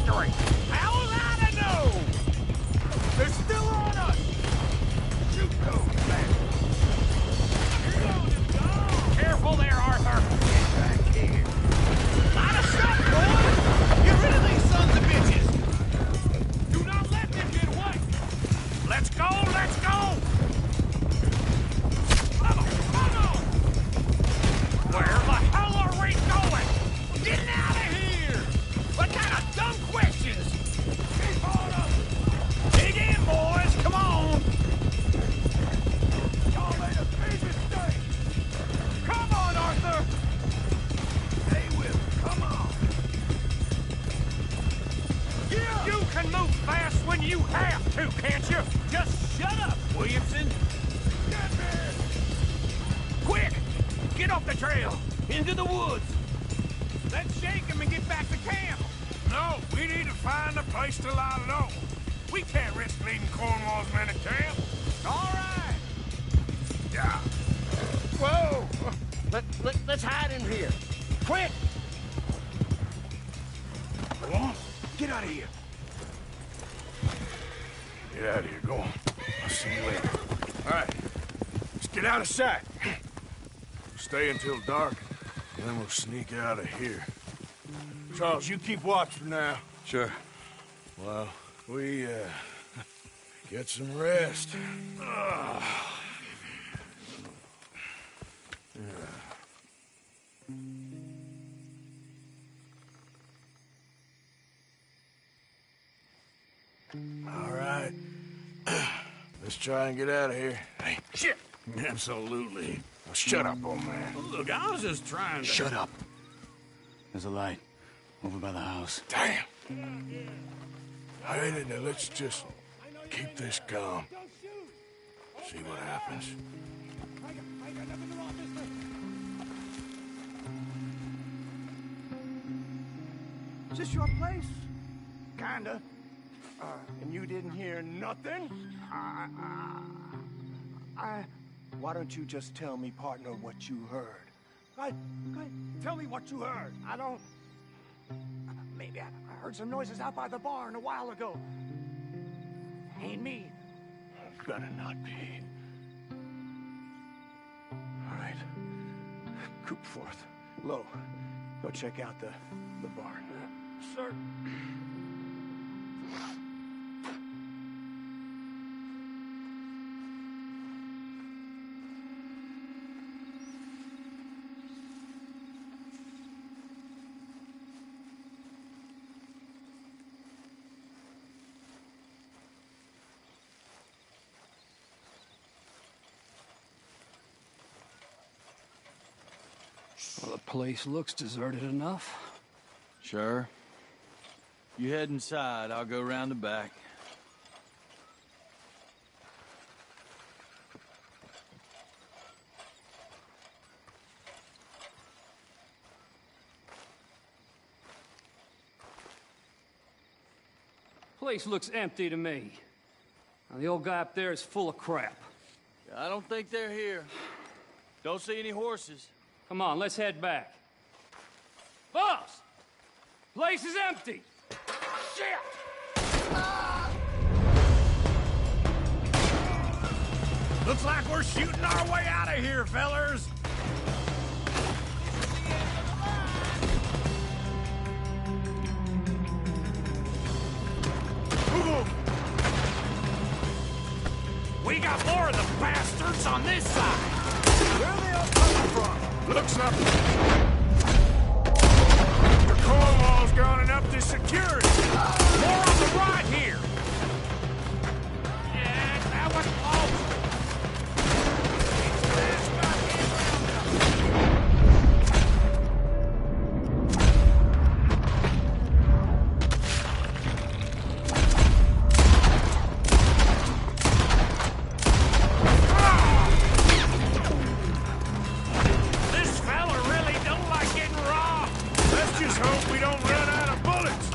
history! How was I to know? They're still on us! Shoot those bastards! Careful there, Arthur! Get back here! Line us up, boys! Get rid of these sons of bitches! Do not let them get away! Let's go, let's go! Come on! Where the hell are we going? Getting out of here! What kind of dumb questions? Keep on up! Dig in, boys! Come on! Y'all made a big mistake! Come on, Arthur! They will. Come on! Yeah. You can move fast when you have to, can't you? Just shut up, Williamson! Get there! Quick! Get off the trail! Into the woods! Let's shake him and get back to camp! No, we need to find a place to lie low. We can't risk leading Cornwall's men to camp. All right! Yeah. Whoa! Let's hide in here. Quick! Go on. Get out of here. Get out of here. Go on. I'll see you later. All right. Let's get out of sight. Stay until dark, and then we'll sneak out of here. Charles, you keep watch for now. Sure. Well, we, get some rest. All right. Let's try and get out of here. Hey, shit! Absolutely. Now shut up, old man. Look, I was just trying to... Shut up. There's a light over by the house. Damn. All right, now let's just keep this calm. See what happens. Is this your place? Kinda. And you didn't hear nothing? Why don't you just tell me, partner, what you heard? Right? Tell me what you heard. I don't... Maybe I heard some noises out by the barn a while ago. Ain't me. Better not be. All right. Coopforth. Low. Go check out the barn. Sir. Well, the place looks deserted enough. Sure. You head inside, I'll go around the back. Place looks empty to me. Now, the old guy up there is full of crap. I don't think they're here. Don't see any horses. Come on, let's head back. Boss! Place is empty! Shit! Looks like we're shooting our way out of here, fellers! We got more of the bastards on this side! Where are they all coming from? Looks up. The Cornwall's gone and upped his security. More on the right here! Yeah, that was close! This fella really don't like getting robbed! Let's just hope we don't run out of bullets.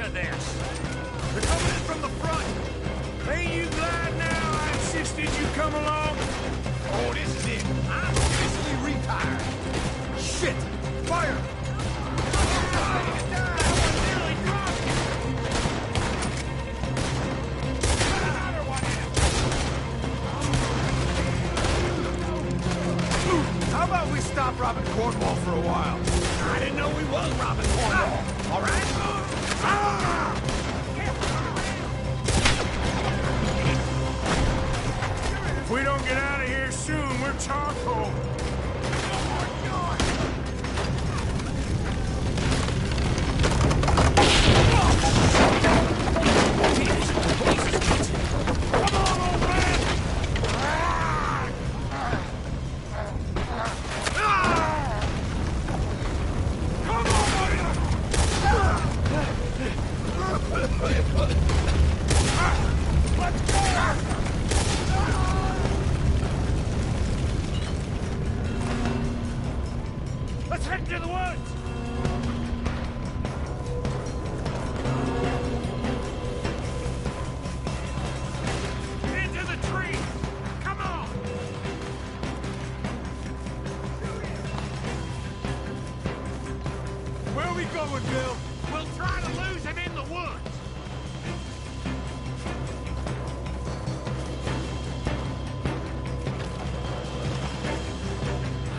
of this. They're coming in from the front. Ain't you glad now I insisted you come along? Oh, this is it. I'm officially retired. Shit! Fire! How about we stop robbing Cornwall for a while? I didn't know we was robbing Cornwall. All right? If we don't get out of here soon, we're charcoal. Come on, old man! Come on, let's go! Let's head into the woods! Into the tree! Come on! Where are we going, Bill? We'll try to lose him in the woods!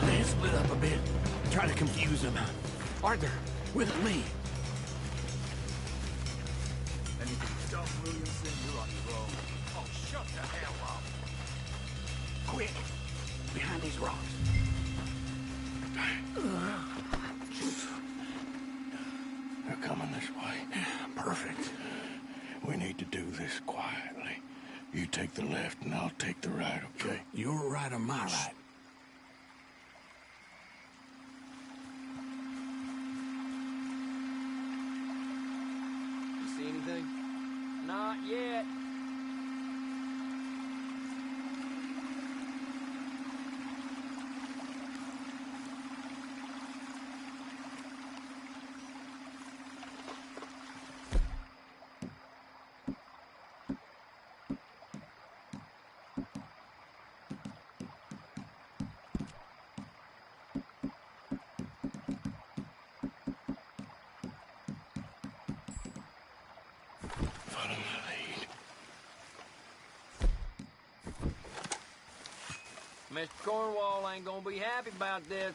They split up a bit. Try to confuse him. Arthur, with me. Anything to stop Williamson, you're on your own. Oh, shut the hell up. Quick! Behind these rocks. They're coming this way. Perfect. We need to do this quietly. You take the left and I'll take the right, okay? Your right or my right? You see anything? Not yet. Follow my lead. Mr. Cornwall ain't gonna be happy about this.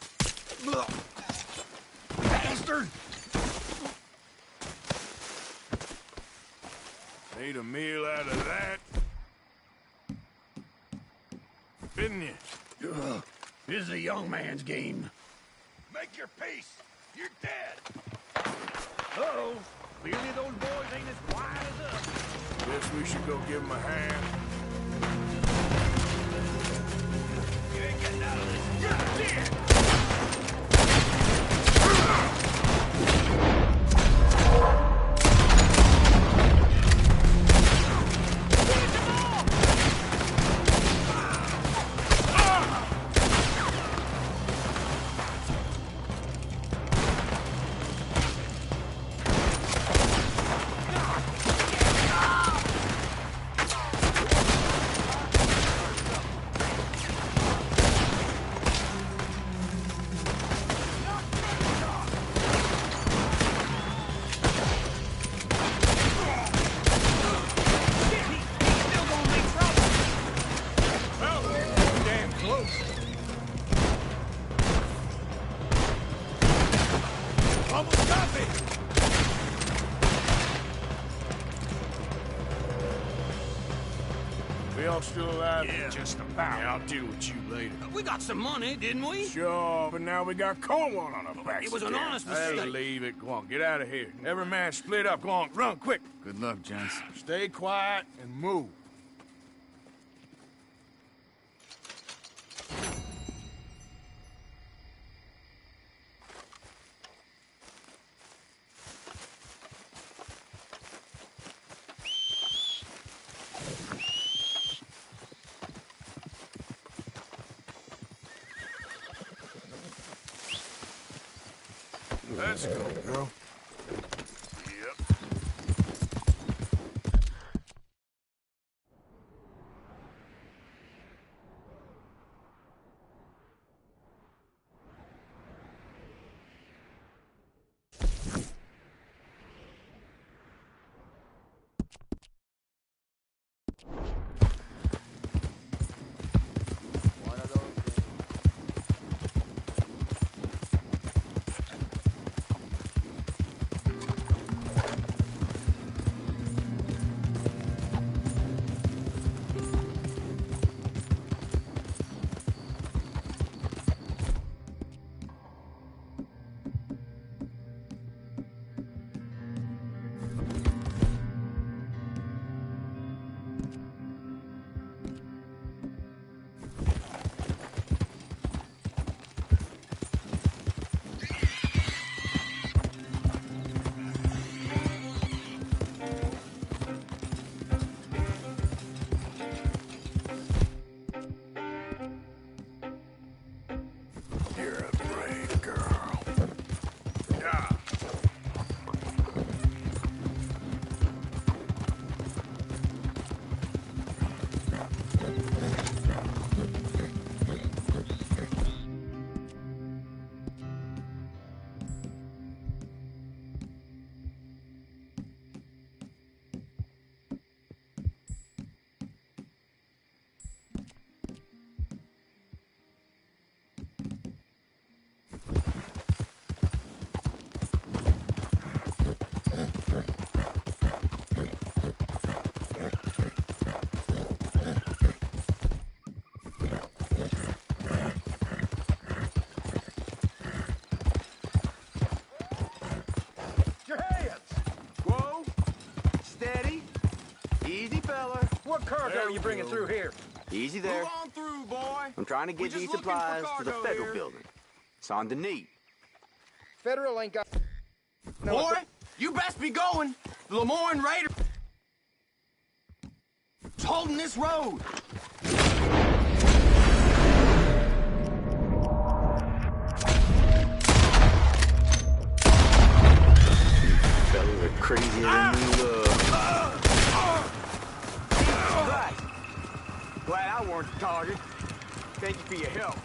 Bastard! Made a meal out of that. Didn't you? This is a young man's game. Make your peace. You're dead. Uh-oh. Clearly those boys ain't as quiet as us. Guess we should go give them a hand. You ain't getting out of this. You're dead! We all still alive? Yeah, just about. Yeah, I'll deal with you later. We got some money, didn't we? Sure, but now we got Cornwall on our backs. It was an honest Hey, mistake. leave it. Go on, get out of here. Every man split up. Go on, run, quick. Good luck, gents. Stay quiet and move. Let's go, girl. Yep. fella. What cargo are you bringing through here? Easy there. Move on through, boy. I'm trying to get these supplies to the federal building. Saint Denis. Federal ain't got... Boy, you best be going. The Lemoyne Raiders holding this road. Fellas are crazier than you love. Right. Glad I weren't the target. Thank you for your help.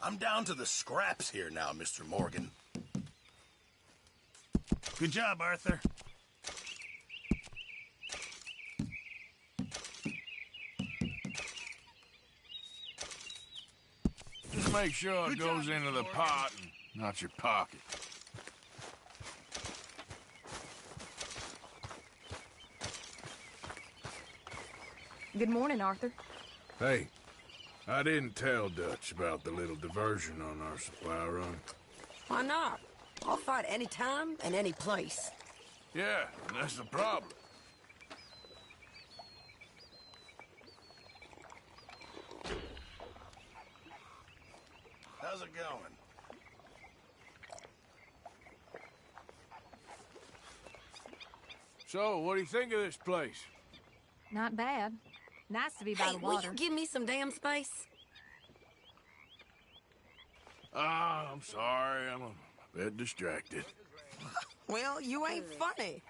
I'm down to the scraps here now, Mr. Morgan. Good job, Arthur. Just make sure it goes into the pot and not your pocket. Good morning, Arthur. Hey, I didn't tell Dutch about the little diversion on our supply run. Why not? I'll fight any time and any place. Yeah, that's the problem. How's it going? So, what do you think of this place? Not bad. Nice to be by Hey, the will water. you give me some damn space? Ah, I'm sorry. I'm a bit distracted. Well, you ain't funny.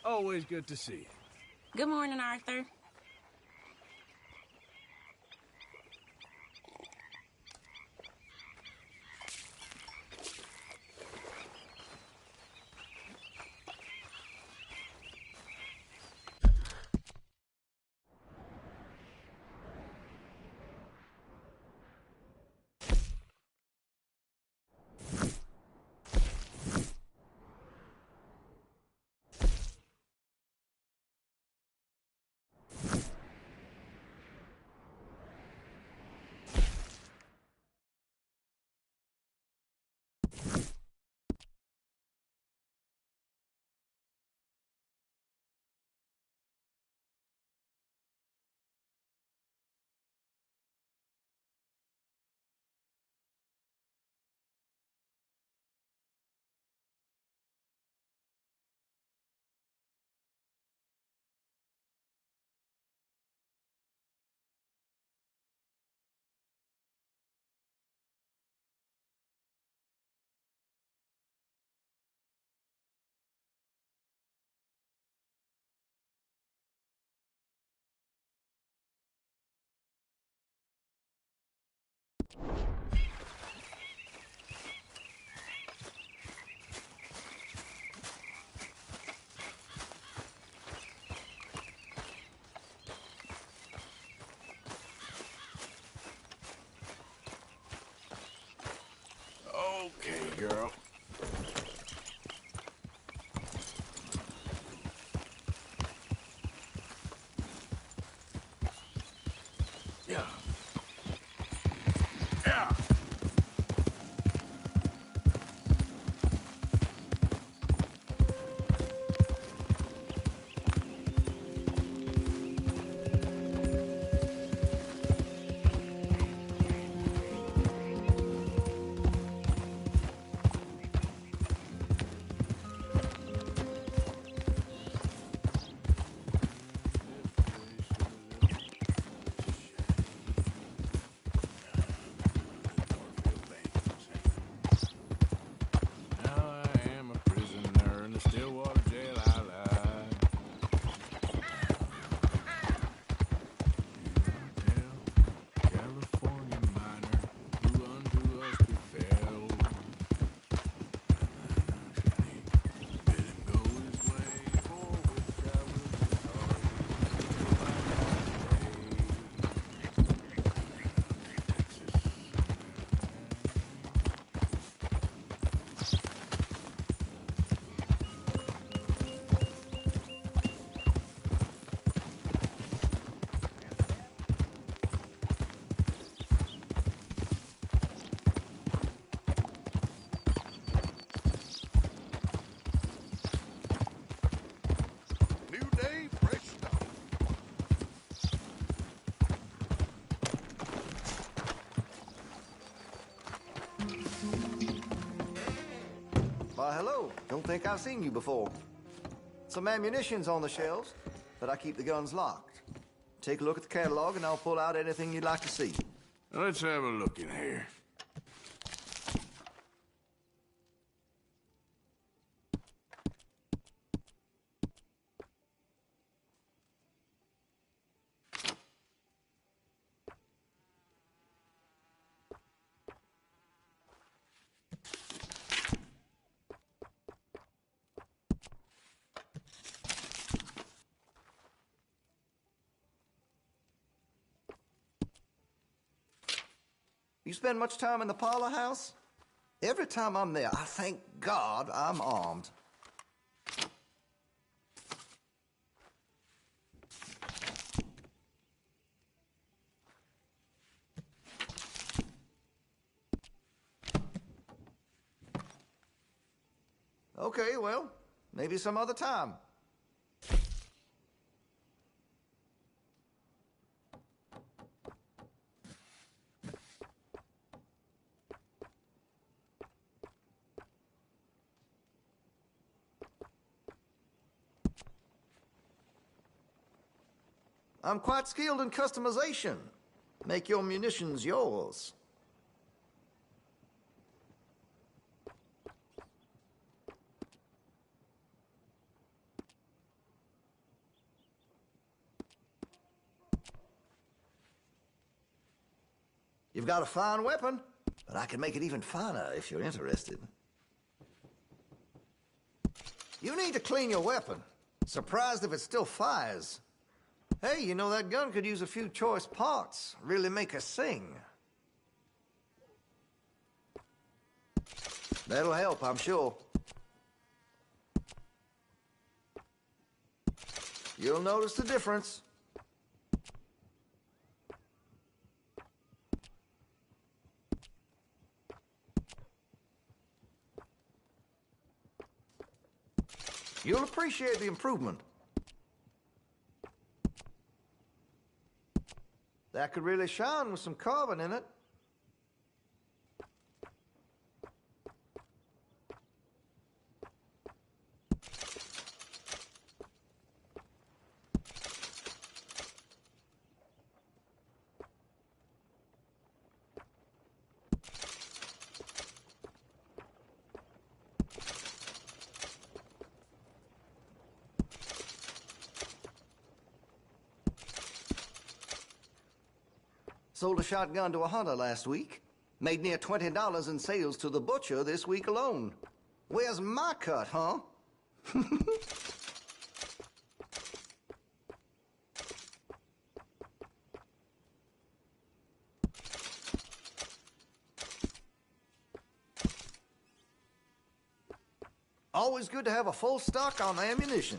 Always good to see you. Good morning, Arthur. girl. Yeah. Yeah. Now I am a prisoner in the Stillwater jail I lie. California miner who unto us befell. Bid him go his way, for which I will be sorry till I New day, fresh start. Why, hello. Don't think I've seen you before. Some ammunition's on the shelves, but I keep the guns locked. Take a look at the catalog, and I'll pull out anything you'd like to see. Let's have a look in here. You spend much time in the parlor house? Every time I'm there, I thank God I'm armed. Okay, well, maybe some other time. I'm quite skilled in customization. Make your munitions yours. You've got a fine weapon, but I can make it even finer if you're interested. You need to clean your weapon. Surprised if it still fires. Hey, you know that gun could use a few choice parts. Really make us sing. That'll help, I'm sure. You'll notice the difference. You'll appreciate the improvement. That could really shine with some carbon in it. Sold a shotgun to a hunter last week. Made near $20 in sales to the butcher this week alone. Where's my cut, huh? Always good to have a full stock on ammunition.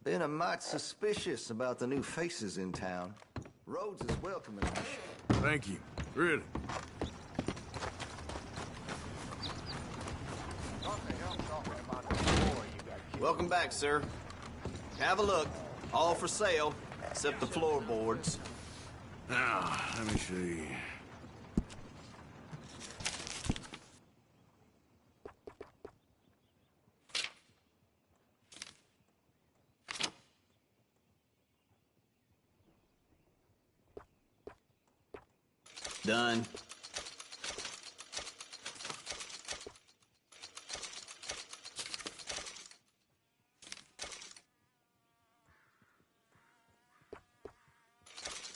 Been a mite suspicious about the new faces in town. Rhodes is welcoming us. Thank you. Really. Welcome back, sir. Have a look. All for sale, except the floorboards. Now, let me see. Done.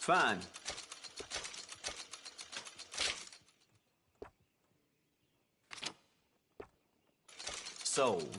Fine. Sold.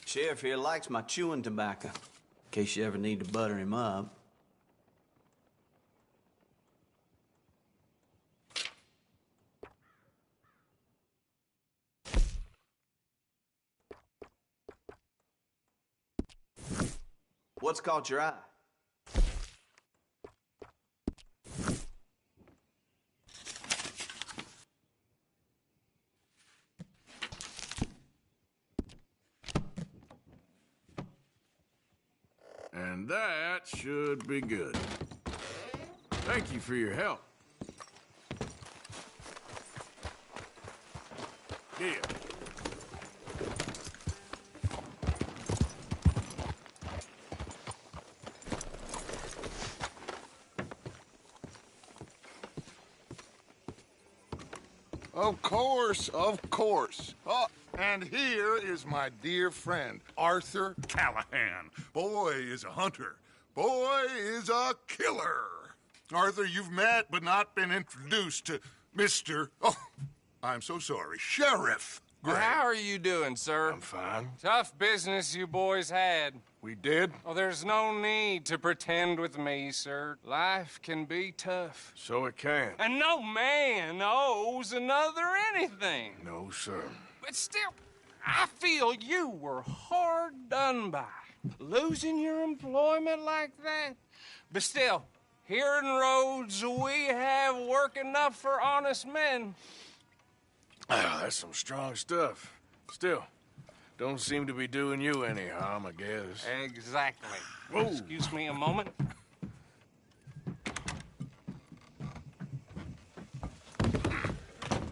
Sheriff here likes my chewing tobacco, in case you ever need to butter him up. What's caught your eye? And that should be good. Thank you for your help. Here. Of course, of course. Oh, and here is my dear friend, Arthur Callahan. Boy is a hunter. Boy is a killer. Arthur, you've met but not been introduced to Mr. Oh, I'm so sorry, Sheriff Gray. Well, how are you doing, sir? I'm fine. Tough business you boys had. We did? Oh, there's no need to pretend with me, sir. Life can be tough. So it can. And no man owes another anything. No, sir. But still, I feel you were hard done by. Losing your employment like that. But still, here in Rhodes, we have work enough for honest men. Ah, that's some strong stuff. Still, don't seem to be doing you any harm, I guess. Exactly. Whoa. Excuse me a moment.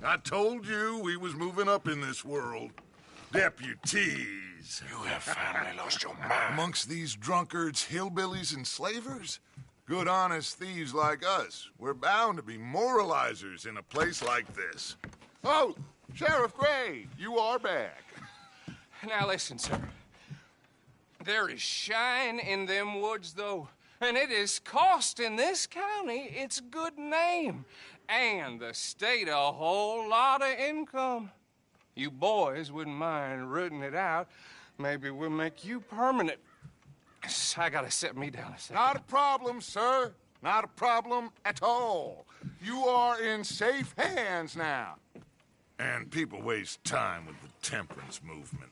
I told you we was moving up in this world. Deputies. You have finally lost your mind. Amongst these drunkards, hillbillies, and slavers? Good, honest thieves like us. We're bound to be moralizers in a place like this. Oh, Sheriff Gray, you are back. Now listen, sir. There is shine in them woods, though, and it is costing this county its good name and the state a whole lot of income. You boys wouldn't mind rooting it out. Maybe we'll make you permanent. I gotta set me down a second. Not a problem, sir. Not a problem at all. You are in safe hands now. And people waste time with the temperance movement.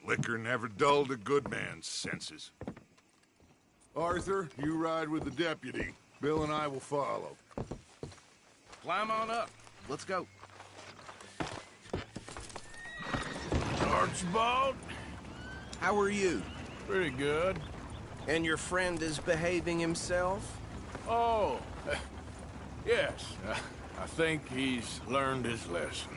Liquor never dulled a good man's senses. Arthur, you ride with the deputy. Bill and I will follow. Climb on up. Let's go. Archibald? How are you? Pretty good. And your friend is behaving himself? Oh, Yes, I think he's learned his lesson.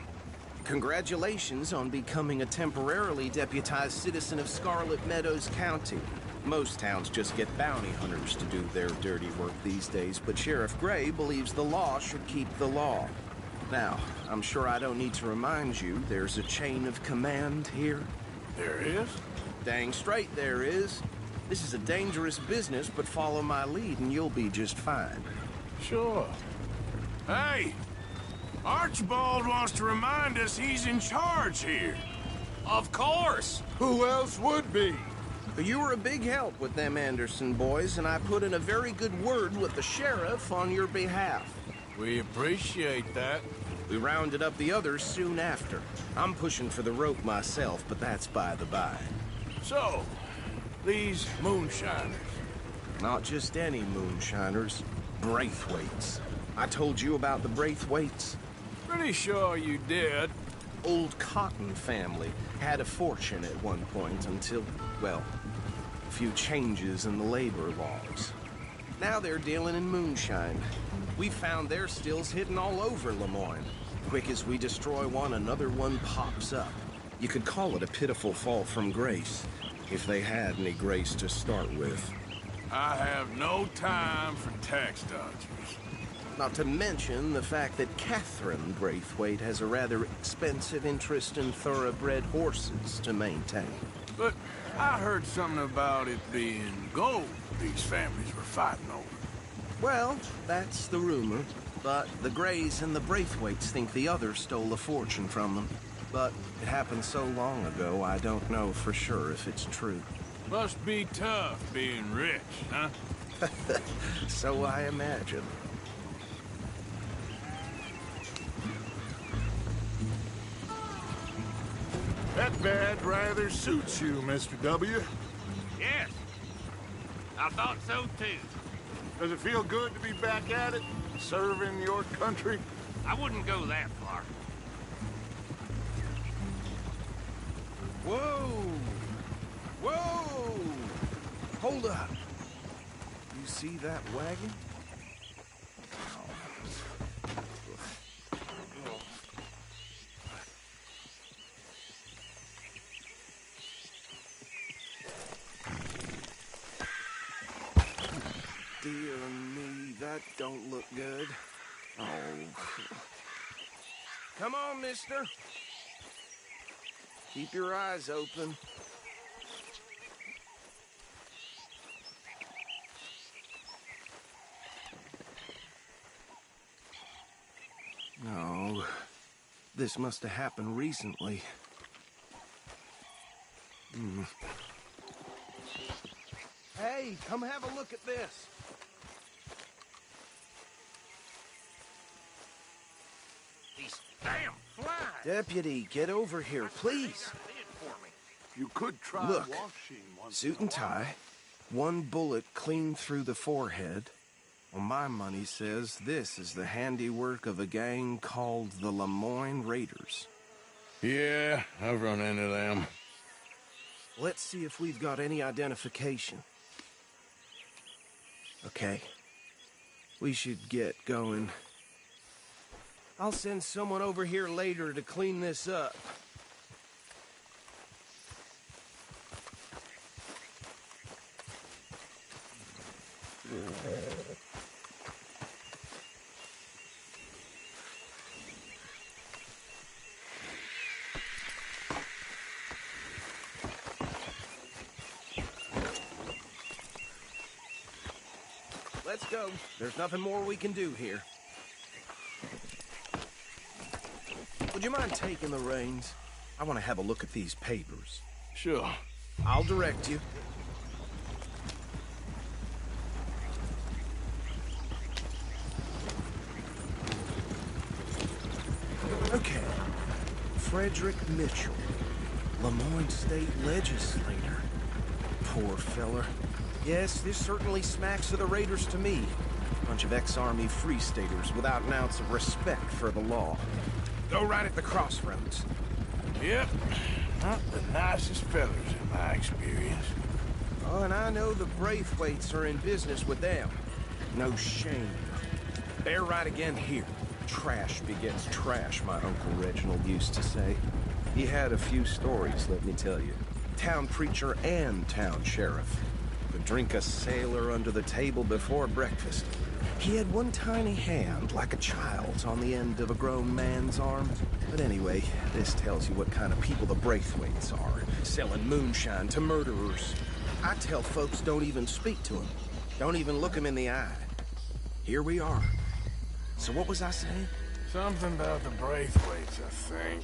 Congratulations on becoming a temporarily deputized citizen of Scarlet Meadows County. Most towns just get bounty hunters to do their dirty work these days, but Sheriff Gray believes the law should keep the law. Now, I'm sure I don't need to remind you, there's a chain of command here. There is? Dang straight there is. This is a dangerous business, but follow my lead and you'll be just fine. Sure. Hey! Archibald wants to remind us he's in charge here. Of course! Who else would be? You were a big help with them Anderson boys, and I put in a very good word with the sheriff on your behalf. We appreciate that. We rounded up the others soon after. I'm pushing for the rope myself, but that's by the by. So, these moonshiners. Not just any moonshiners. Braithwaites. I told you about the Braithwaites? Pretty sure you did. Old Cotton family had a fortune at one point until, well, a few changes in the labor laws. Now they're dealing in moonshine. We found their stills hidden all over Lemoyne. Quick as we destroy one, another one pops up. You could call it a pitiful fall from grace, if they had any grace to start with. I have no time for tax dodgers. Not to mention the fact that Catherine Braithwaite has a rather expensive interest in thoroughbred horses to maintain. But I heard something about it being gold these families were fighting over. Well, that's the rumor. But the Grays and the Braithwaites think the others stole a fortune from them. But it happened so long ago, I don't know for sure if it's true. Must be tough being rich, huh? So I imagine. That bad rather suits you, Mr. W. Yes. I thought so, too. Does it feel good to be back at it, serving your country? I wouldn't go that far. Whoa! Whoa! Hold up. You see that wagon? Dear me, that don't look good. Oh. Come on, mister. Keep your eyes open. No. This must have happened recently. Hey, come have a look at this. These damn flies. Deputy, get over here, please. You could try Look, washing once suit and tie, one bullet clean through the forehead. Well, my money says this is the handiwork of a gang called the Lemoyne Raiders. Yeah, I've run into them. Let's see if we've got any identification. Okay. We should get going. I'll send someone over here later to clean this up. Let's go. There's nothing more we can do here. Would you mind taking the reins? I want to have a look at these papers. Sure. I'll direct you. Okay. Frederick Mitchell, Lemoyne State Legislator. Poor feller. Yes, this certainly smacks of the Raiders to me. Bunch of ex-Army Free Staters without an ounce of respect for the law. Go right at the crossroads. Yep. Not the nicest fellas in my experience. Oh, and I know the Braithwaites are in business with them. No shame. They're right again here. Trash begets trash, my Uncle Reginald used to say. He had a few stories, let me tell you. Town preacher and town sheriff. Could drink a sailor under the table before breakfast. He had one tiny hand, like a child's, on the end of a grown man's arm. But anyway, this tells you what kind of people the Braithwaites are, selling moonshine to murderers. I tell folks don't even speak to them. Don't even look them in the eye. Here we are. So what was I saying? Something about the Braithwaites, I think.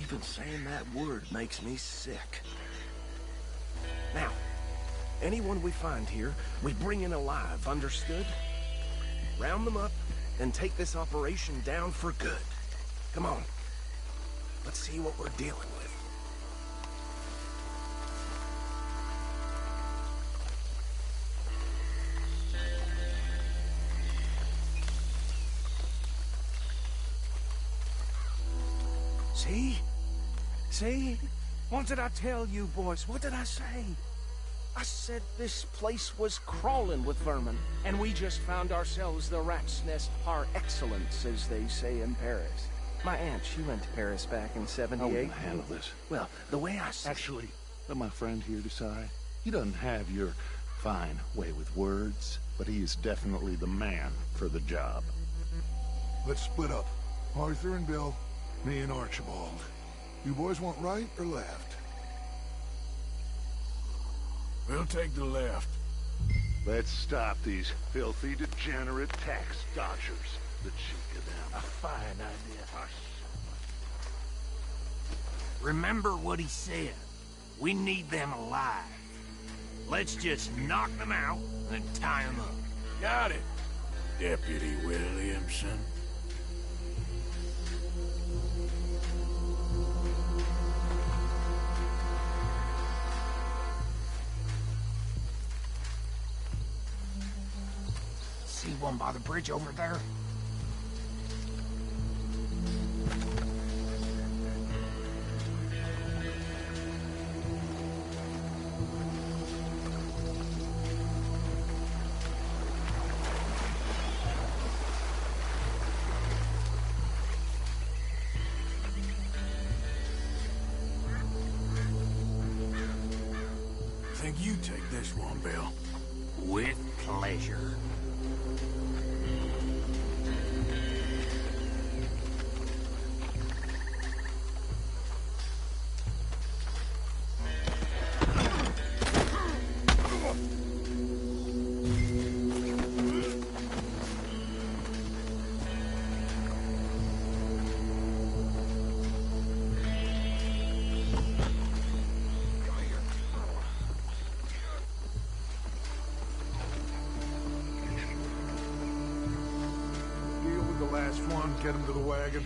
Even saying that word makes me sick. Now, anyone we find here, we bring in alive, understood? Round them up, and take this operation down for good. Come on. Let's see what we're dealing with. See? See? What did I tell you, boys? What did I say? I said this place was crawling with vermin, and we just found ourselves the rat's nest par excellence, as they say in Paris. My aunt, she went to Paris back in '78. I wouldn't handle this. Well, the way I see... Actually, let my friend here decide. He doesn't have your fine way with words, but he is definitely the man for the job. Let's split up. Arthur and Bill, me and Archibald. You boys want right or left? We'll take the left. Let's stop these filthy, degenerate tax dodgers. The cheek of them. A fine idea. Remember what he said. We need them alive. Let's just knock them out and tie them up. Got it, Deputy Williamson. See one by the bridge over there? Think you take this one, Bill. With pleasure. Last one, get him to the wagon.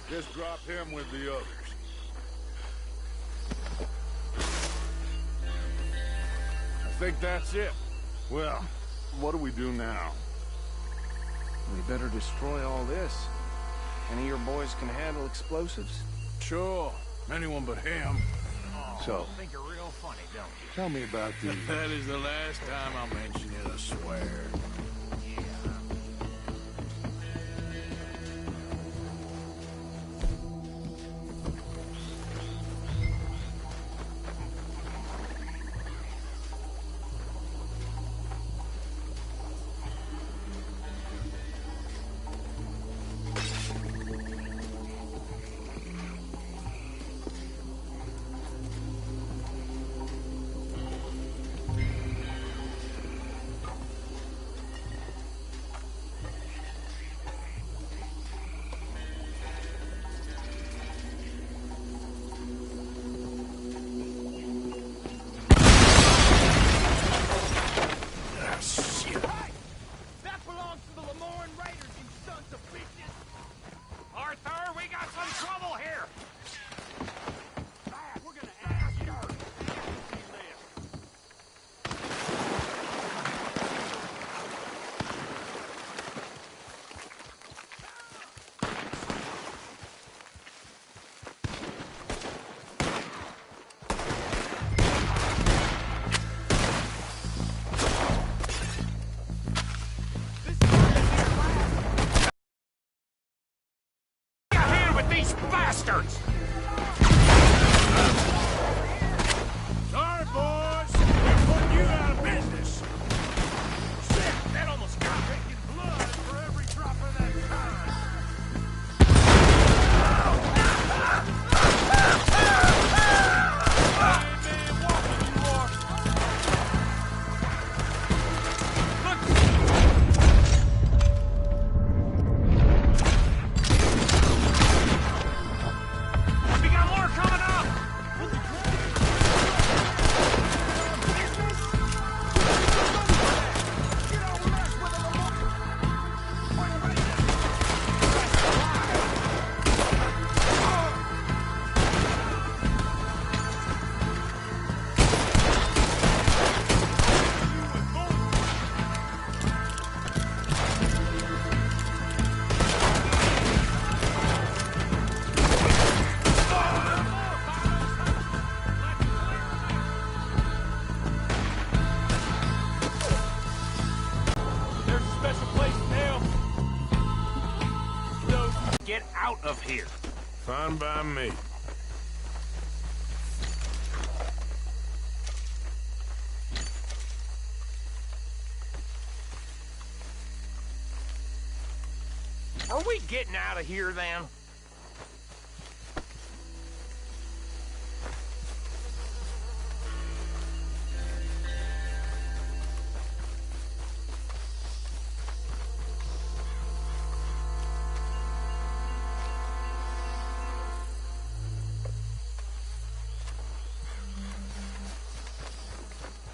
Just drop him with the others. I think that's it. Well, what do we do now? We better destroy all this. Any of your boys can handle explosives? Sure. Anyone but him. So, Think you're real funny, don't you? tell me about the... That is the last time I'll mention it, I swear. out of here. Fine by me. Are we getting out of here, then?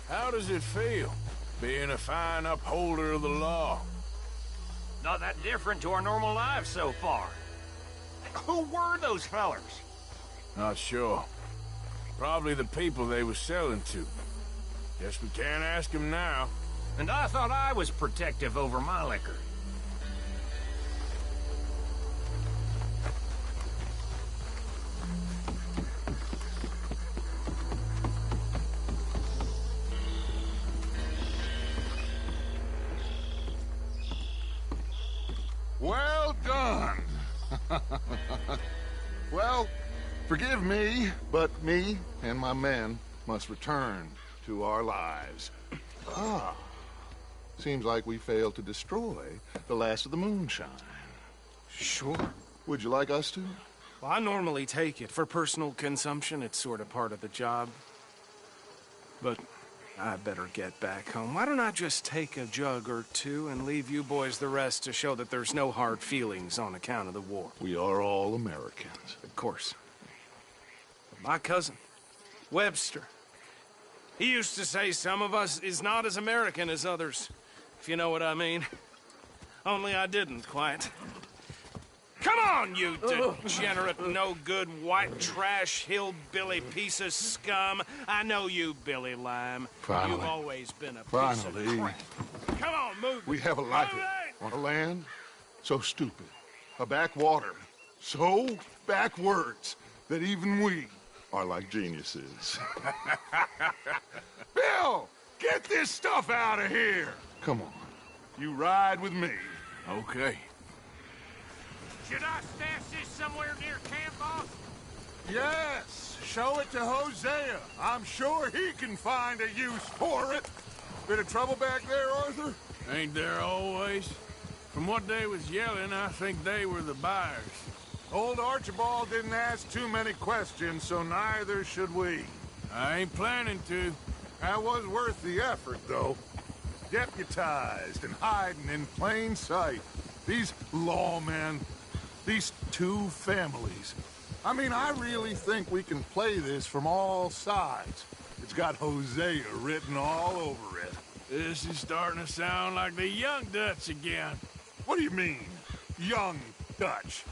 How does it feel, being a fine upholder of the law? Not that different to our normal lives so far. Who were those fellers? Not sure. Probably the people they were selling to. Guess we can't ask them now. And I thought I was protective over my liquor. Well done. Well, forgive me, but me and my men must return to our lives. Ah, seems like we failed to destroy the last of the moonshine. Sure. Would you like us to? Well, I normally take it. For personal consumption, it's sort of part of the job. But I better get back home. Why don't I just take a jug or two and leave you boys the rest to show that there's no hard feelings on account of the war? We are all Americans. Of course. But my cousin, Webster, he used to say some of us is not as American as others, if you know what I mean. Only I didn't quite. Come on, you degenerate, no-good, white trash, hillbilly piece of scum. I know you, Billy Lime. Finally. You've always been a piece Finally. of crap. Come on, move. We have a life on a land so stupid, a backwater so backwards that even we are like geniuses. Bill, get this stuff out of here. Come on, you ride with me. Okay. Should I stash this somewhere near camp, boss? Yes, show it to Hosea. I'm sure he can find a use for it. Bit of trouble back there, Arthur? Ain't there always? From what they was yelling, I think they were the buyers. Old Archibald didn't ask too many questions, so neither should we. I ain't planning to. That was worth the effort, though. Deputized and hiding in plain sight. These lawmen, these two families. I mean, I really think we can play this from all sides. It's got Hosea written all over it. This is starting to sound like the Young Dutch again. What do you mean, Young Dutch?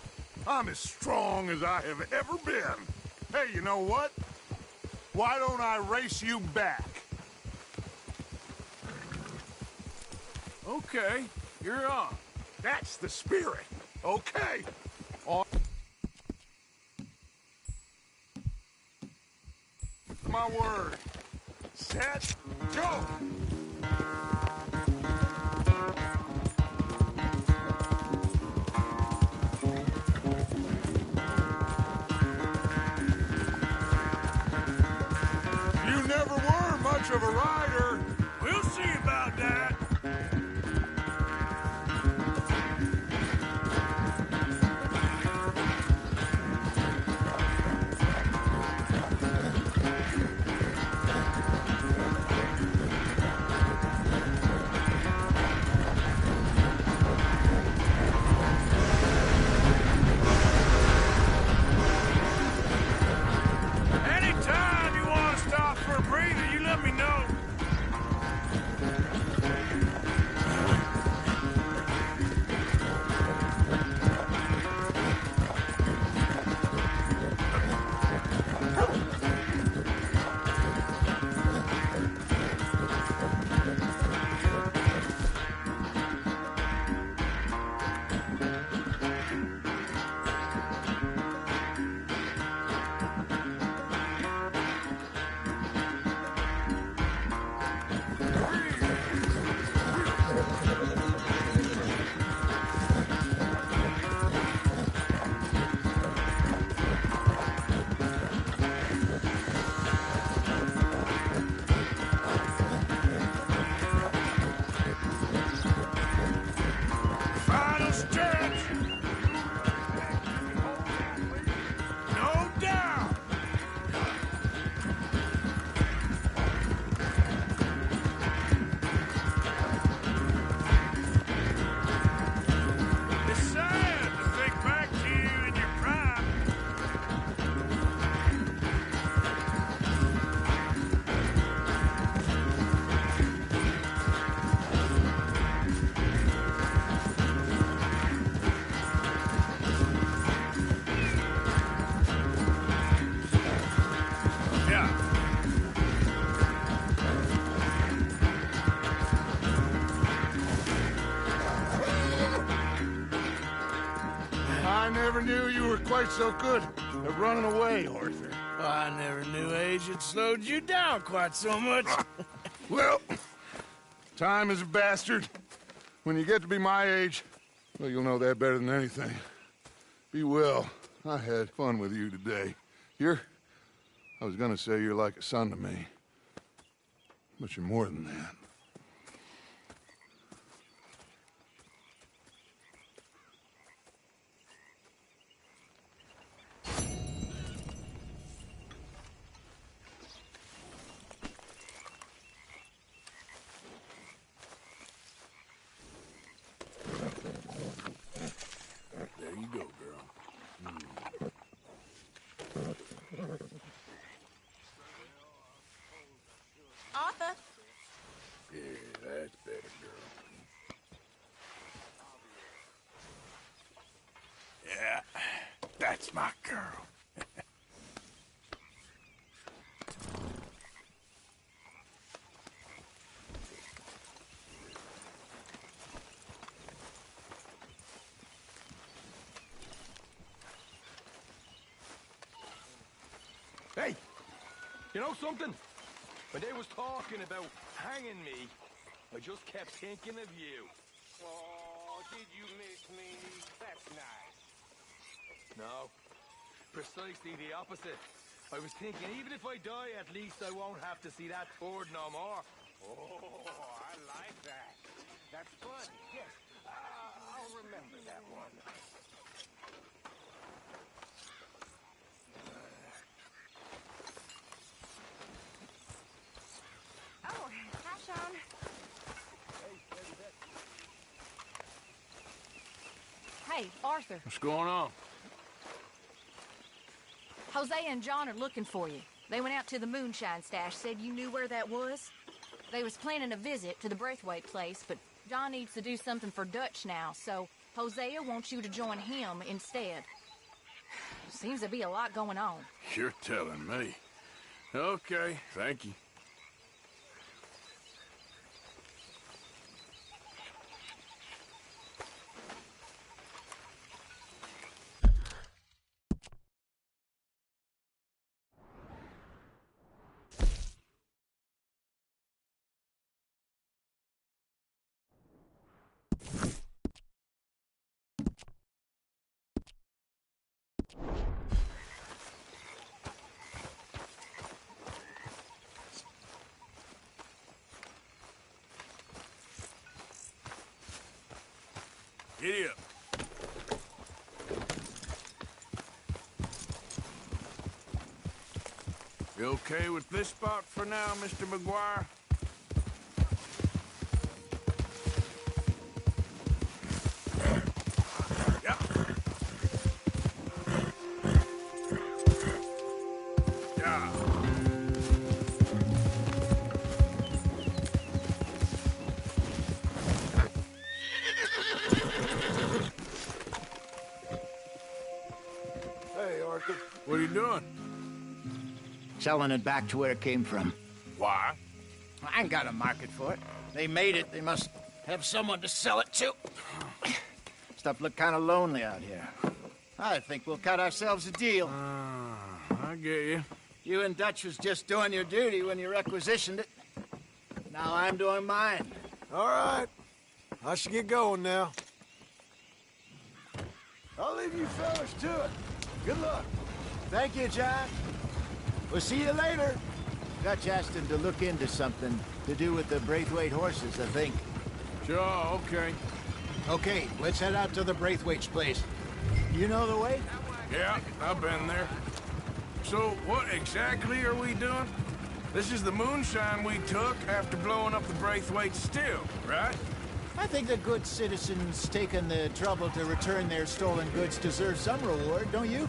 I'm as strong as I have ever been. Hey, you know what? Why don't I race you back? Okay, you're on. That's the spirit. Okay. On my word. Set, go! You never were much of a rider. We'll see about that. never knew you were quite so good at running away, Arthur. I never knew age had slowed you down quite so much. Well, time is a bastard. When you get to be my age, well, you'll know that better than anything. Be well. I had fun with you today. I was gonna say you're like a son to me. But you're more than that. There you go, girl. Arthur? Yeah, that's better, girl. Yeah, that's my girl. Hey, you know something? When they was talking about hanging me, I just kept thinking of you. Oh, did you miss me? That's nice. No, precisely the opposite. I was thinking, even if I die, at least I won't have to see that Ford no more. Oh, I like that. That's fun. Yes, I'll remember that one. Oh, hi, Sean. Hey, Arthur. What's going on? Jose and John are looking for you. They went out to the moonshine stash, said you knew where that was. They was planning a visit to the Braithwaite place, but John needs to do something for Dutch now, so Hosea wants you to join him instead. Seems to be a lot going on. You're telling me. Okay, thank you. Giddy up. You okay with this spot for now, Mr. McGuire? Yeah. Yeah. Hey, Arthur. What are you doing? Selling it back to where it came from. Why? I ain't got a market for it. They made it. They must have someone to sell it to. Stuff look kind of lonely out here. I think we'll cut ourselves a deal. I get you. You and Dutch was just doing your duty when you requisitioned it. Now I'm doing mine. All right. I should get going now. I'll leave you fellas to it. Good luck. Thank you, John. We'll see you later. Dutch asked him to look into something to do with the Braithwaite horses, I think. Sure, okay. Okay, let's head out to the Braithwaite's place. You know the way? Yeah, I've been there. So, what exactly are we doing? This is the moonshine we took after blowing up the Braithwaite still, right? I think the good citizens taking the trouble to return their stolen goods deserve some reward, don't you?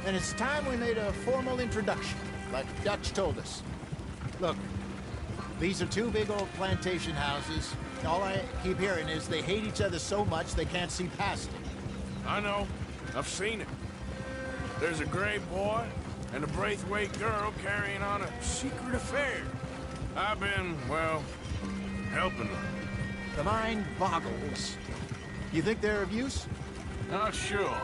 And it's time we made a formal introduction, like Dutch told us. Look, these are two big old plantation houses. All I keep hearing is they hate each other so much they can't see past it. I know. I've seen it. There's a gray boy and a Braithwaite girl carrying on a secret affair. I've been, well, helping them. The mind boggles. You think they're of use? Not sure.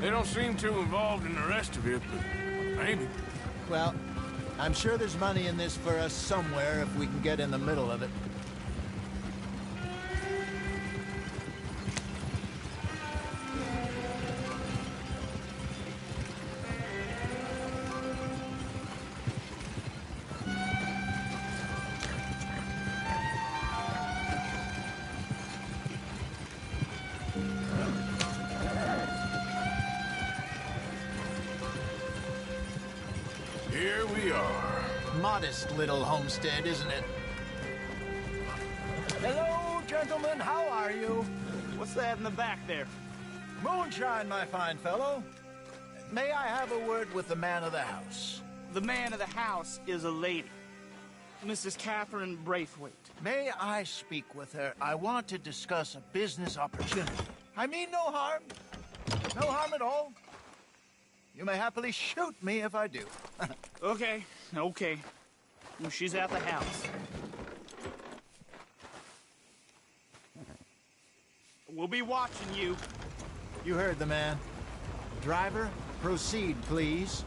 They don't seem too involved in the rest of it, but maybe. Well, I'm sure there's money in this for us somewhere if we can get in the middle of it. Here we are. Modest little homestead, isn't it? Hello, gentlemen. How are you? What's that in the back there? Moonshine, my fine fellow. May I have a word with the man of the house? The man of the house is a lady. Mrs. Catherine Braithwaite. May I speak with her? I want to discuss a business opportunity. I mean no harm. No harm at all. You may happily shoot me if I do. Okay. Well, she's at the house. We'll be watching you. You heard the man. Driver, proceed, please.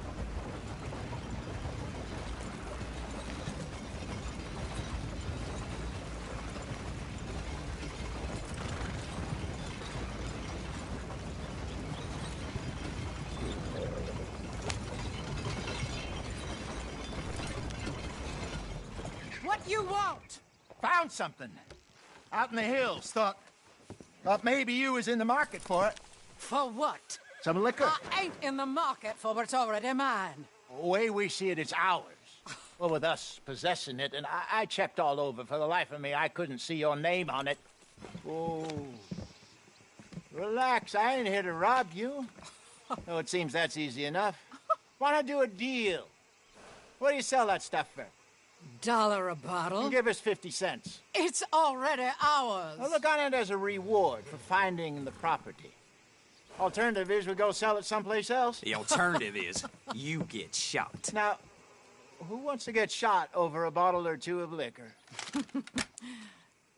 What you want? Found something. Out in the hills. Thought maybe you was in the market for it. For what? Some liquor. I ain't in the market for what's already mine. The way we see it, it's ours. Well, with us possessing it, and I checked all over. For the life of me, I couldn't see your name on it. Oh. Relax, I ain't here to rob you. Oh, it seems that's easy enough. Why not do a deal? What do you sell that stuff for? $1 a bottle? Give us 50 cents. It's already ours. Well, look on it as a reward for finding the property. Alternative is we go sell it someplace else. The alternative is you get shot. Now, who wants to get shot over a bottle or two of liquor?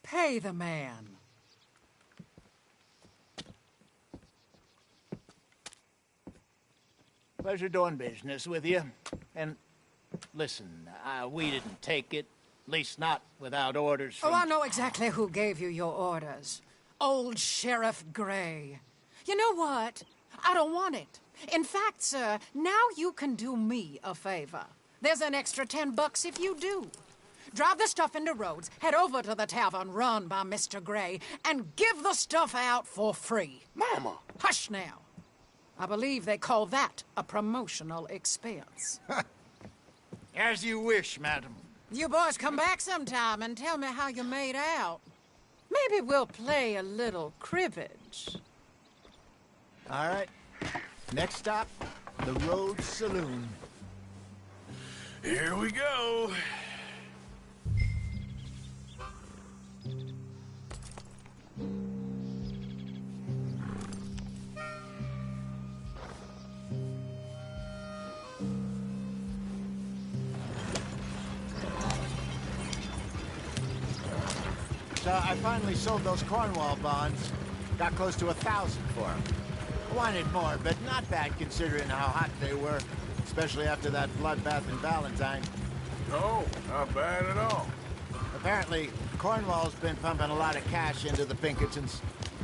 Pay the man. Pleasure doing business with you. And listen, we didn't take it. At least not without orders from... Oh, I know exactly who gave you your orders. Old Sheriff Gray. You know what? I don't want it. In fact, sir, now you can do me a favor. There's an extra $10 if you do. Drive the stuff into Rhodes, head over to the tavern run by Mr. Gray, and give the stuff out for free. Mama! Hush now. I believe they call that a promotional expense. As you wish, madam. You boys come back sometime and tell me how you made out. Maybe we'll play a little cribbage. All right. Next stop, the Rhodes Saloon. Here we go. So I finally sold those Cornwall bonds. Got close to 1,000 for them. Wanted more, but not bad considering how hot they were, especially after that bloodbath in Valentine. No, not bad at all. Apparently, Cornwall's been pumping a lot of cash into the Pinkertons.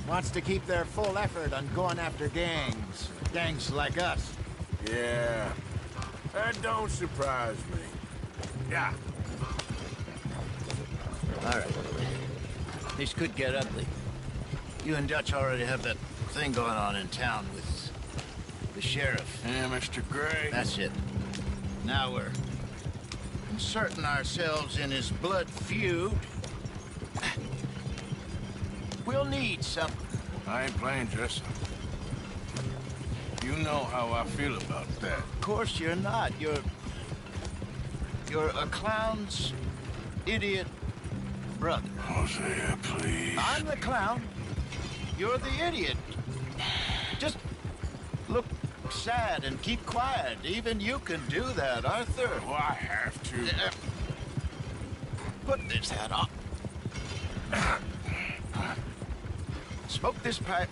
Wants to keep their full effort on going after gangs. Gangs like us. Yeah, that don't surprise me. Yeah. All right. This could get ugly. You and Dutch already have that thing going on in town with the sheriff. Yeah, Mr. Gray. That's it. Now we're inserting ourselves in his blood feud. We'll need something. I ain't playing dress up. You know how I feel about that. Of course you're not. You're a clown's idiot brother. Hosea, please. I'm the clown. You're the idiot. Just look sad and keep quiet. Even you can do that, Arthur. Oh, I have to. Put this hat on. Smoke this pipe.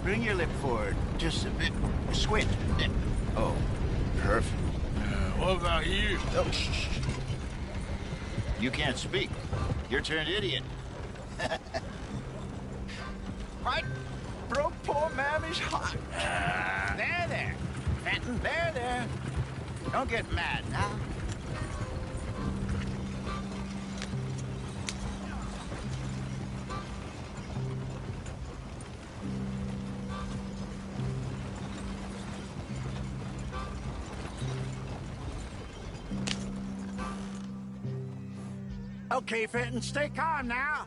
Bring your lip forward just a bit. Squint. Oh, perfect. What about you? Oh, shh. You can't speak. You're turned idiot. What? Broke poor Mammy's heart. There. Fenton, there. Don't get mad now. Okay, Fenton, stay calm now.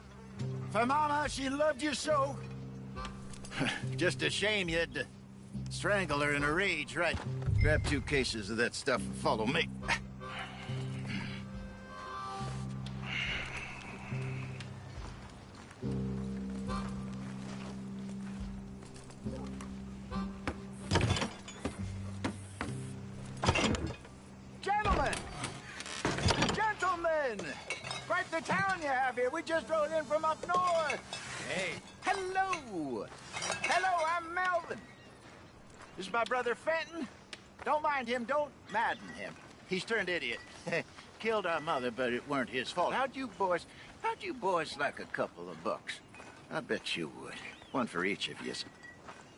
For Mama, she loved you so. Just a shame you had to strangle her in a rage, right? Grab 2 cases of that stuff and follow me. Gentlemen! Quite the town you have here. We just rode in from up north. Hey. Hello, I'm Melvin. This is my brother Fenton. Don't mind him, don't madden him. He's turned idiot. Killed our mother, but it weren't his fault. How'd you boys like a couple of bucks? I bet you would. One for each of you.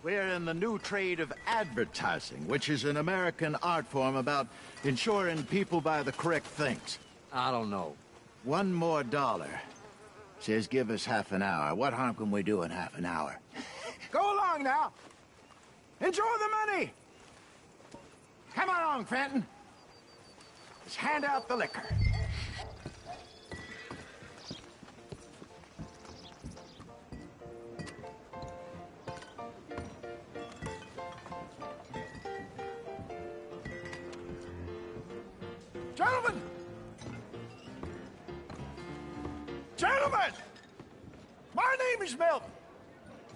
We're in the new trade of advertising, which is an American art form about ensuring people buy the correct things. I don't know. $1 more. Says give us half an hour. What harm can we do in half an hour? Go along now. Enjoy the money. Come along, Fenton. Let's hand out the liquor. Gentlemen! My name is Melvin.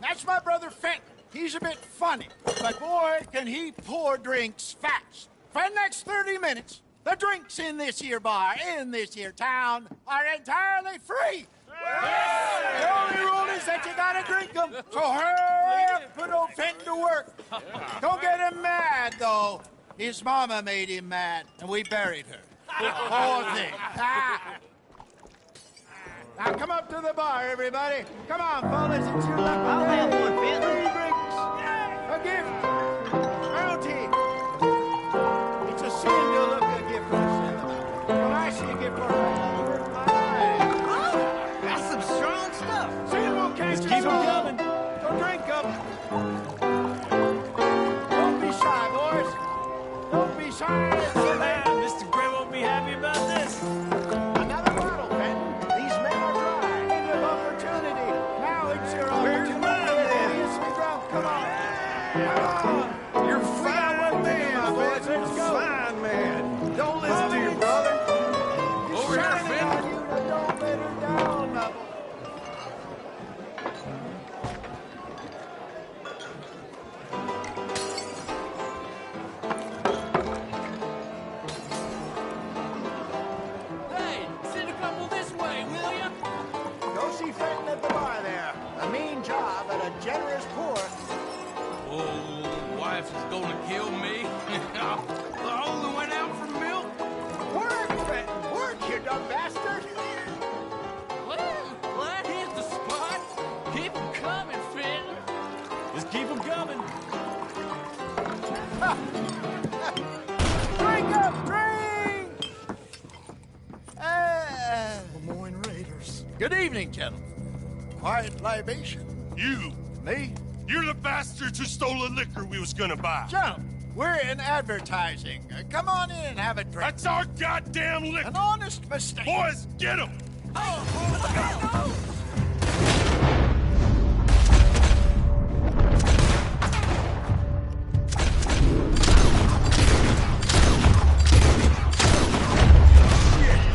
That's my brother Fenton. He's a bit funny, but boy, can he pour drinks fast. For the next 30 minutes, the drinks in this here bar, in this here town, are entirely free. The only rule is that you gotta drink them. So hurry up, put old Fenton to work. Don't get him mad, though. His mama made him mad, and we buried her. Poor thing. Now come up to the bar, everybody. Come on, fellas, it's your lucky day. I'll have one, Fenton. 3 drinks. A gift. Bounty. It's a sin to look a gift horse in the mouth. When I see a gift horse, I work my eyes. Oh, that's some strong stuff. Sin will catch us all. Keep them coming. So drink up. Don't be shy, boys. Don't be shy. Mr. Gray won't be happy about this. Another bottle, Fenton. These men are dry. End of opportunity. Now it's your opportunity. Where's mine, then? Come on. You're fine man, boys. Let's go. Fine man. Don't listen to your brother. Over here, Fenton. Don't let her down, Knuckles. Hey, send a couple this way, will ya? Go see Fenton at the bar there. A mean job at a generous poor. Oh, wife is gonna kill me. I only went out for milk. Work, Fenton. Work, you dumb bastard. Well, that hit the spot. Keep 'em coming, Fenton. Just keep 'em coming. Drink up, drink! Lemoyne Raiders. Good evening, gentlemen. Quiet libation. You. Me? You're the bastards who stole the liquor we was gonna buy. Gentlemen, we're in advertising. Come on in and have a drink. That's our goddamn liquor. An honest mistake. Boys, get him.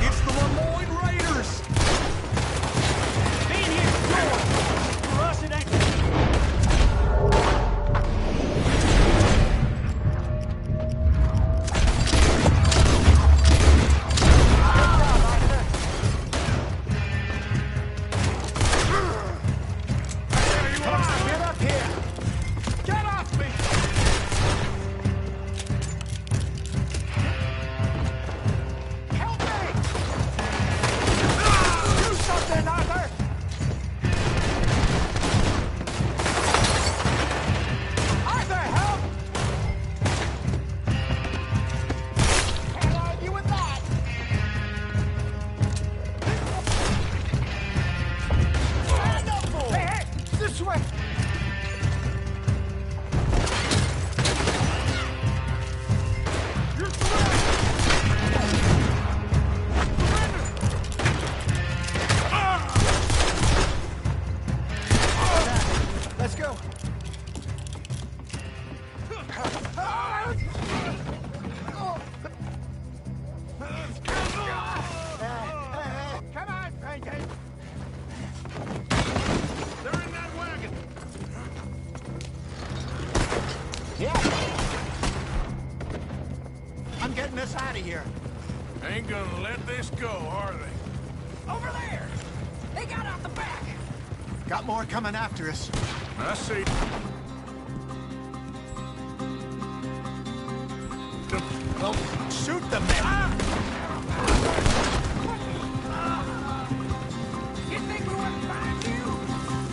It's the Lemoyne Raiders. Be in here, door. For us, it ain't. Got more coming after us. I see. Well, shoot the men! You think we wouldn't find you?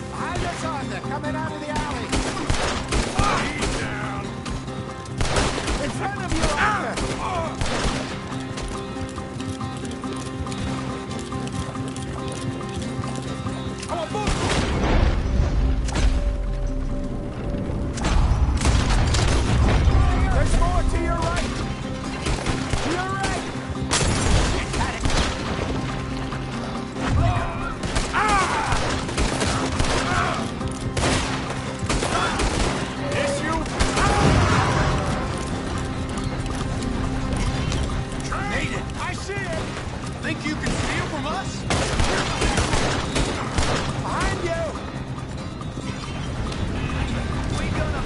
Behind us, Arthur, coming out of the alley. He's down. In front of you, Arthur! Come on, move! There's more to your right! To your right! Got it! It's you. Made it! I see it! Think you can steal from us? Behind you! We gonna...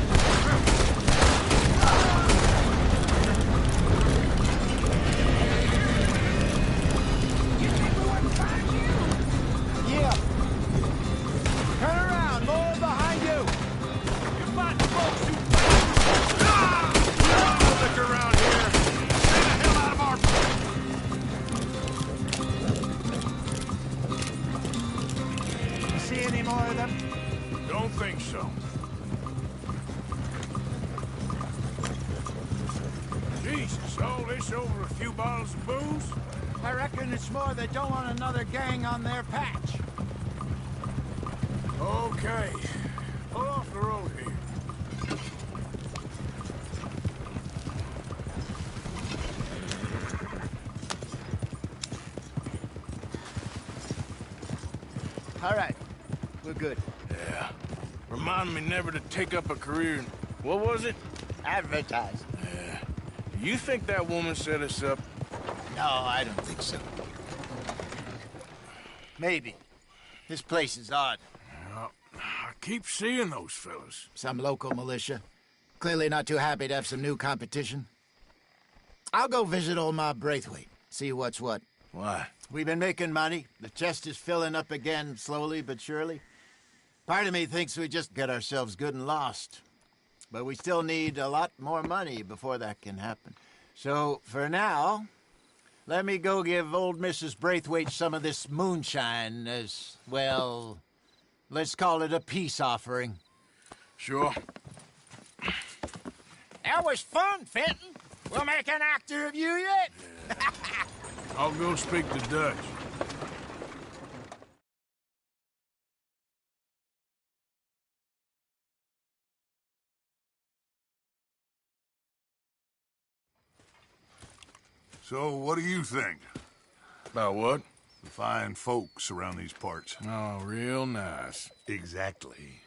You think we wouldn't find you? Yeah. Turn around, more behind you! You're fighting folks who... Look around here. Stay the hell out of our... You see any more of them? Don't think so. Jesus, all this over a few bottles of booze? I reckon it's more they don't want another gang on their patch. Okay. Pull off the road here. All right, we're good. Yeah. Remind me never to take up a career in... What was it? Advertise. Yeah. You think that woman set us up? No, I don't think so. Maybe. This place is odd. Well, I keep seeing those fellas. Some local militia. Clearly not too happy to have some new competition. I'll go visit old Ma Braithwaite, see what's what. Why? We've been making money. The chest is filling up again, slowly but surely. Part of me thinks we just get ourselves good and lost. But we still need a lot more money before that can happen. So, for now, let me go give old Mrs. Braithwaite some of this moonshine as, well, let's call it a peace offering. Sure. That was fun, Fenton. We'll make an actor of you yet. I'll go speak to Dutch. So, what do you think? About what? The fine folks around these parts. Oh, real nice. Exactly.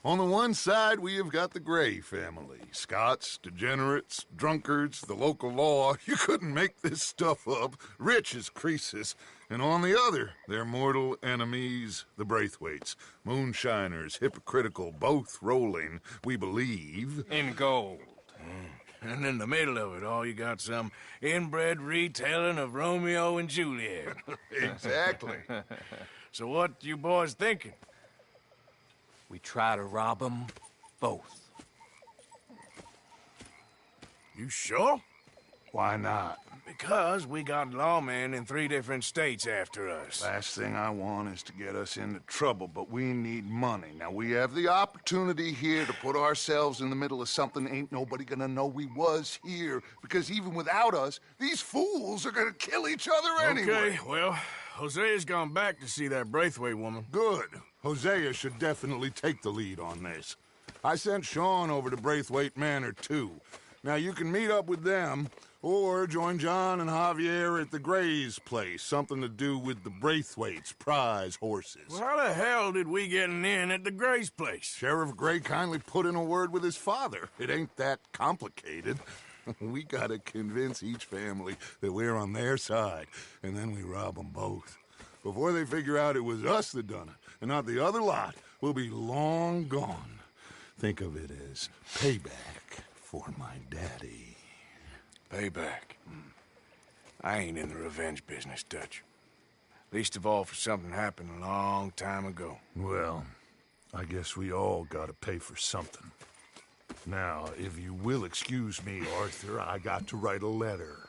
On the one side, we have got the Gray family. Scots, degenerates, drunkards, the local law. You couldn't make this stuff up. Rich as Croesus. And on the other, their mortal enemies, the Braithwaites. Moonshiners, hypocritical, both rolling, we believe. In gold. And in the middle of it all, you got some inbred retelling of Romeo and Juliet. Exactly. So what you boys thinking? We try to rob them both. You sure? Why not? Because we got lawmen in 3 different states after us. Last thing I want is to get us into trouble, but we need money. Now, we have the opportunity here to put ourselves in the middle of something ain't nobody gonna know we was here, because even without us, these fools are gonna kill each other anyway. Okay, well, Hosea's gone back to see that Braithwaite woman. Good. Hosea should definitely take the lead on this. I sent Sean over to Braithwaite Manor, too. Now, you can meet up with them, or join John and Javier at the Gray's place. Something to do with the Braithwaite's prize horses. Well, how the hell did we get in at the Gray's place? Sheriff Gray kindly put in a word with his father. It ain't that complicated. We gotta convince each family that we're on their side, and then we rob them both. Before they figure out it was us that done it, and not the other lot, we'll be long gone. Think of it as payback for my daddy. Payback. I ain't in the revenge business, Dutch. Least of all for something happened a long time ago. Well, I guess we all gotta pay for something. Now, if you will excuse me, Arthur, I got to write a letter.